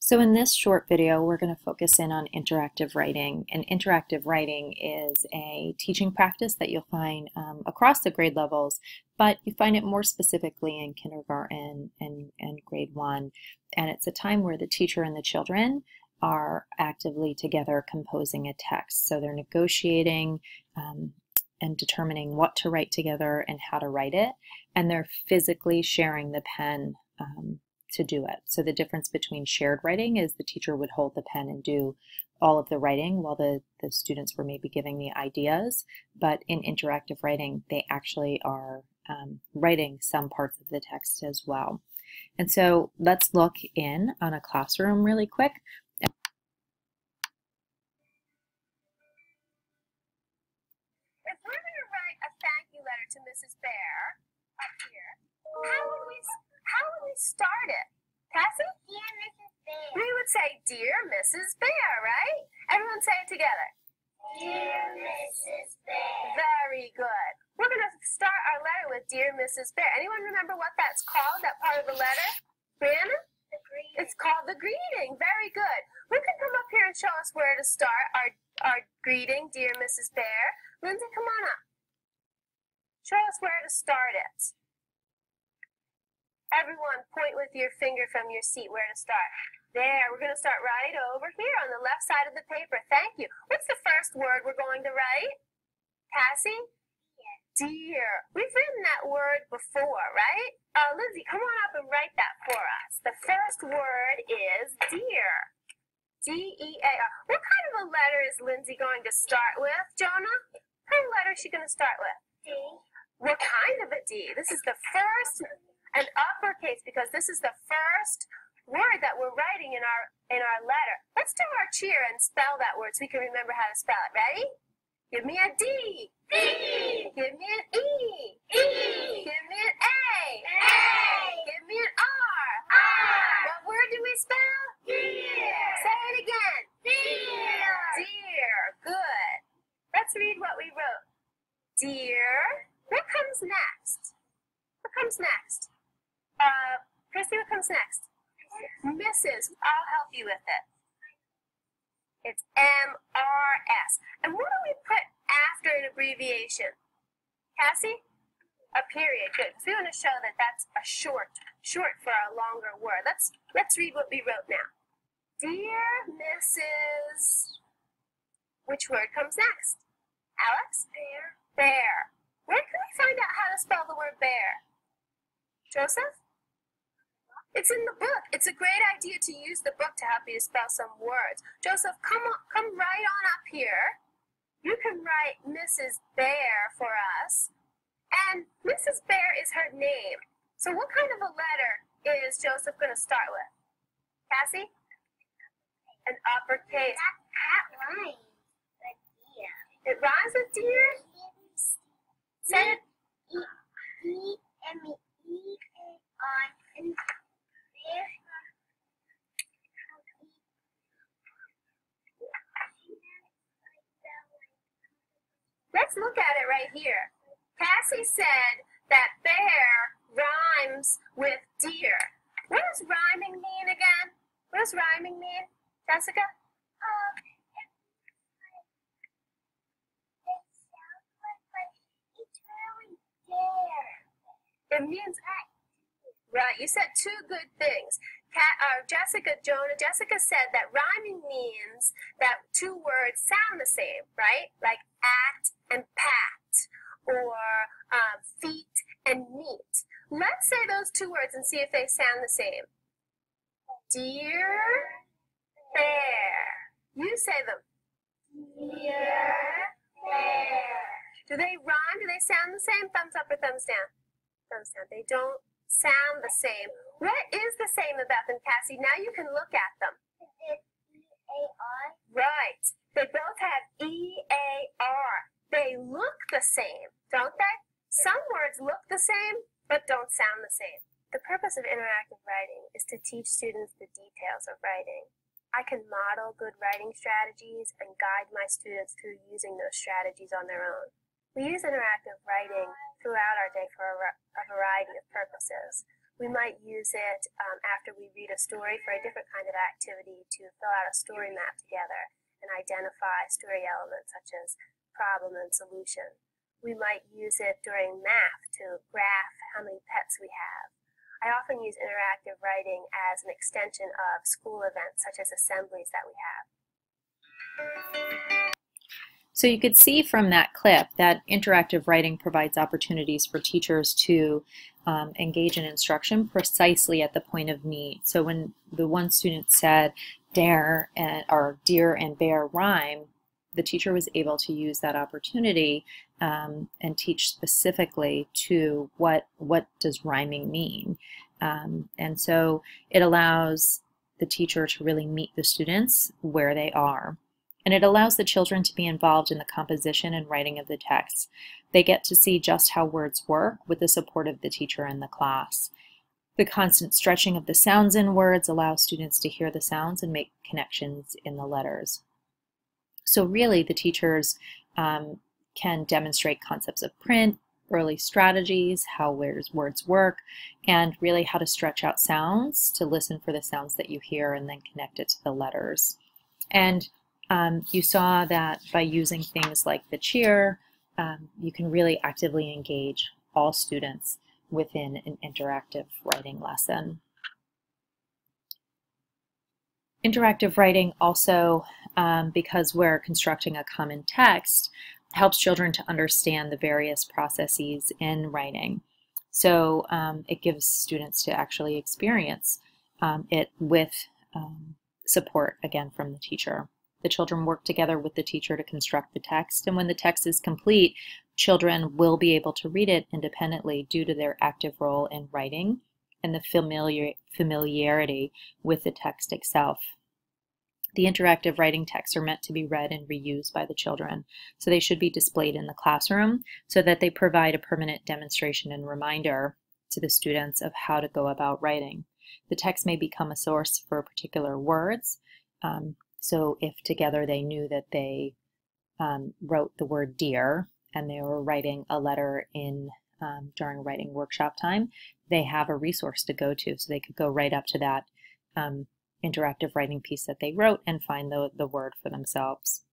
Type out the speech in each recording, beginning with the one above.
So in this short video, we're going to focus in on interactive writing. And interactive writing is a teaching practice that you'll find across the grade levels, but you find it more specifically in kindergarten and grade 1. And it's a time where the teacher and the children are actively together composing a text. So they're negotiating and determining what to write together and how to write it. And they're physically sharing the pen to do it. So the difference between shared writing is the teacher would hold the pen and do all of the writing while the students were maybe giving the ideas. But in interactive writing, they actually are writing some parts of the text as well. And so let's look in on a classroom really quick. If we're going to write a thank you letter to Mrs. Bear up here, how would we start it? Cassie? Dear Mrs. Bear. We would say, Dear Mrs. Bear, right? Everyone say it together. Dear Mrs. Bear. Very good. We're going to start our letter with Dear Mrs. Bear. Anyone remember what that's called, that part of the letter? Brianna? The greeting. It's called the greeting. Very good. Who can come up here and show us where to start our greeting, Dear Mrs. Bear? Lindsay, come on up. Show us where to start it. Everyone, point with your finger from your seat where to start. There, we're going to start right over here on the left side of the paper. Thank you. What's the first word we're going to write? Cassie? Dear. We've written that word before, right? Lindsay, come on up and write that for us. The first word is dear. D-E-A-R. What kind of a letter is Lindsay going to start with, Jonah? What kind of letter is she going to start with? D. What kind of a D? This is the first, an uppercase, because this is the first word that we're writing in our letter. Let's do our cheer and spell that word so we can remember how to spell it. Ready? Give me a D. D. Give me an E. E. Give me an A. A. Give me an R. R. What word do we spell? Dear. Say it again. Dear. Dear. Good. Let's read what we wrote. Dear. What comes next? What comes next? Christy, what comes next? Mrs. I'll help you with it. It's M-R-S. And what do we put after an abbreviation? Cassie? A period. Good. Because we want to show that that's a short for a longer word. Let's read what we wrote now. Dear Mrs. Which word comes next? Alex? Bear. Bear. Where can we find out how to spell the word bear? Joseph? It's in the book. It's a great idea to use the book to help you to spell some words. Joseph, come right on up here. You can write Mrs. Bear for us. And Mrs. Bear is her name. So what kind of a letter is Joseph going to start with? Cassie? An uppercase. That rhymes with dear. It rhymes with dear? Say it. D-E-M-E-A-R. And bear. Let's look at it right here. Cassie said that bear rhymes with deer. What does rhyming mean again? What does rhyming mean, Jessica? It's really dear. It means, right, you said two good things. Jessica said that rhyming means that two words sound the same, right? Like at and pat, or feet and meat. Let's say those two words and see if they sound the same. Dear bear. You say them. Dear bear. Do they rhyme? Do they sound the same? Thumbs up or thumbs down? Thumbs down. They don't sound the same. What is the same about them, Cassie? Now you can look at them. Is it E-A-R? Right. They both have E-A-R. They look the same, don't they? Some words look the same, but don't sound the same. The purpose of interactive writing is to teach students the details of writing. I can model good writing strategies and guide my students through using those strategies on their own. We use interactive writing throughout our day for a variety of purposes. We might use it after we read a story for a different kind of activity to fill out a story map together and identify story elements such as problem and solution. We might use it during math to graph how many pets we have. I often use interactive writing as an extension of school events such as assemblies that we have. So you could see from that clip that interactive writing provides opportunities for teachers to engage in instruction precisely at the point of need. So when the one student said deer and bear rhyme, the teacher was able to use that opportunity and teach specifically to what does rhyming mean. And so it allows the teacher to really meet the students where they are. And it allows the children to be involved in the composition and writing of the text. They get to see just how words work with the support of the teacher and the class. The constant stretching of the sounds in words allows students to hear the sounds and make connections in the letters. So really the teachers can demonstrate concepts of print, early strategies, how words work, and really how to stretch out sounds to listen for the sounds that you hear and then connect it to the letters. And you saw that by using things like the cheer, you can really actively engage all students within an interactive writing lesson. Interactive writing also, because we're constructing a common text, helps children to understand the various processes in writing. So it gives students to actually experience it with support, again, from the teacher. The children work together with the teacher to construct the text, and when the text is complete, children will be able to read it independently due to their active role in writing and the familiarity with the text itself. The interactive writing texts are meant to be read and reused by the children, so they should be displayed in the classroom so that they provide a permanent demonstration and reminder to the students of how to go about writing. The text may become a source for particular words. So if together they knew that they wrote the word deer and they were writing a letter in during writing workshop time, they have a resource to go to. So they could go right up to that interactive writing piece that they wrote and find the word for themselves,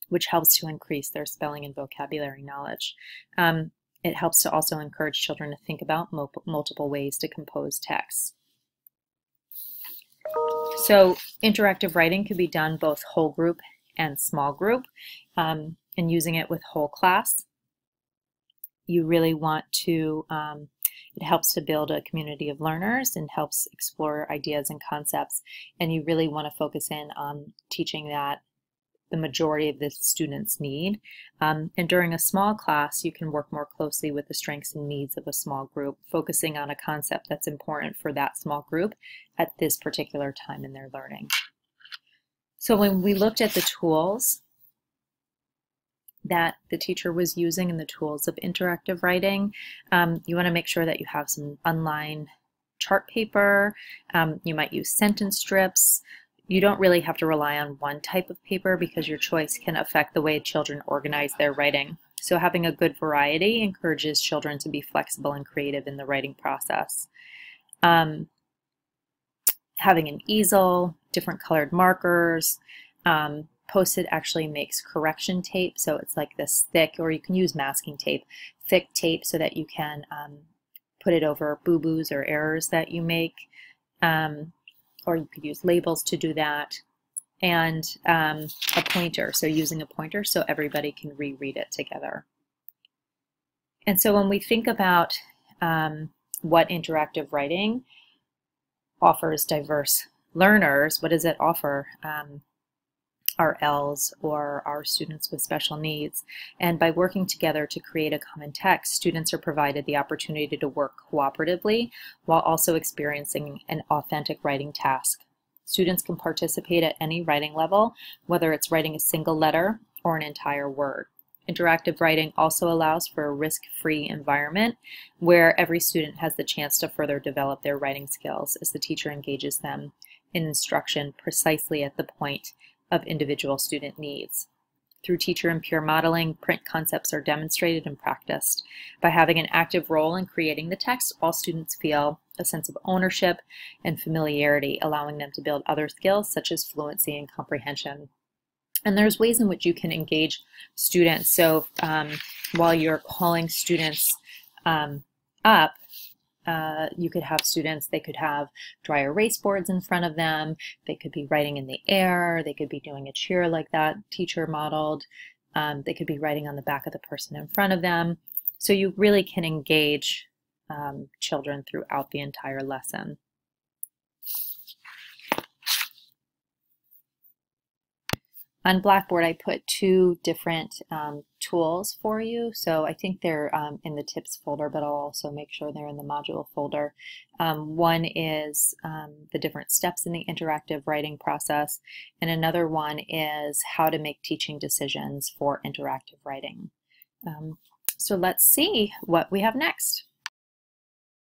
which helps to increase their spelling and vocabulary knowledge. It helps to also encourage children to think about multiple ways to compose texts. So interactive writing can be done both whole group and small group, and using it with whole class. You really want to, it helps to build a community of learners and helps explore ideas and concepts, and you really want to focus in on teaching that the majority of the students need. And during a small class, you can work more closely with the strengths and needs of a small group, focusing on a concept that's important for that small group at this particular time in their learning. So when we looked at the tools that the teacher was using in the tools of interactive writing, you want to make sure that you have some unlined chart paper. You might use sentence strips. You don't really have to rely on one type of paper because your choice can affect the way children organize their writing. So having a good variety encourages children to be flexible and creative in the writing process. Having an easel, different colored markers, Post-it actually makes correction tape, so it's like this thick, or you can use masking tape, thick tape so that you can put it over boo-boos or errors that you make. Or you could use labels to do that, and a pointer, so using a pointer so everybody can reread it together. And so when we think about what interactive writing offers diverse learners, what does it offer our ELs or our students with special needs? And by working together to create a common text, students are provided the opportunity to work cooperatively while also experiencing an authentic writing task. Students can participate at any writing level, whether it's writing a single letter or an entire word. Interactive writing also allows for a risk-free environment where every student has the chance to further develop their writing skills as the teacher engages them in instruction precisely at the point of individual student needs. Through teacher and peer modeling, print concepts are demonstrated and practiced. By having an active role in creating the text, all students feel a sense of ownership and familiarity, allowing them to build other skills such as fluency and comprehension. And there's ways in which you can engage students. So while you're calling students up, you could have students, they could have dry erase boards in front of them, they could be writing in the air, they could be doing a cheer like that teacher modeled, they could be writing on the back of the person in front of them. So you really can engage children throughout the entire lesson. On Blackboard, I put two different tools for you. So I think they're in the tips folder, but I'll also make sure they're in the module folder. One is the different steps in the interactive writing process, and another one is how to make teaching decisions for interactive writing. So let's see what we have next.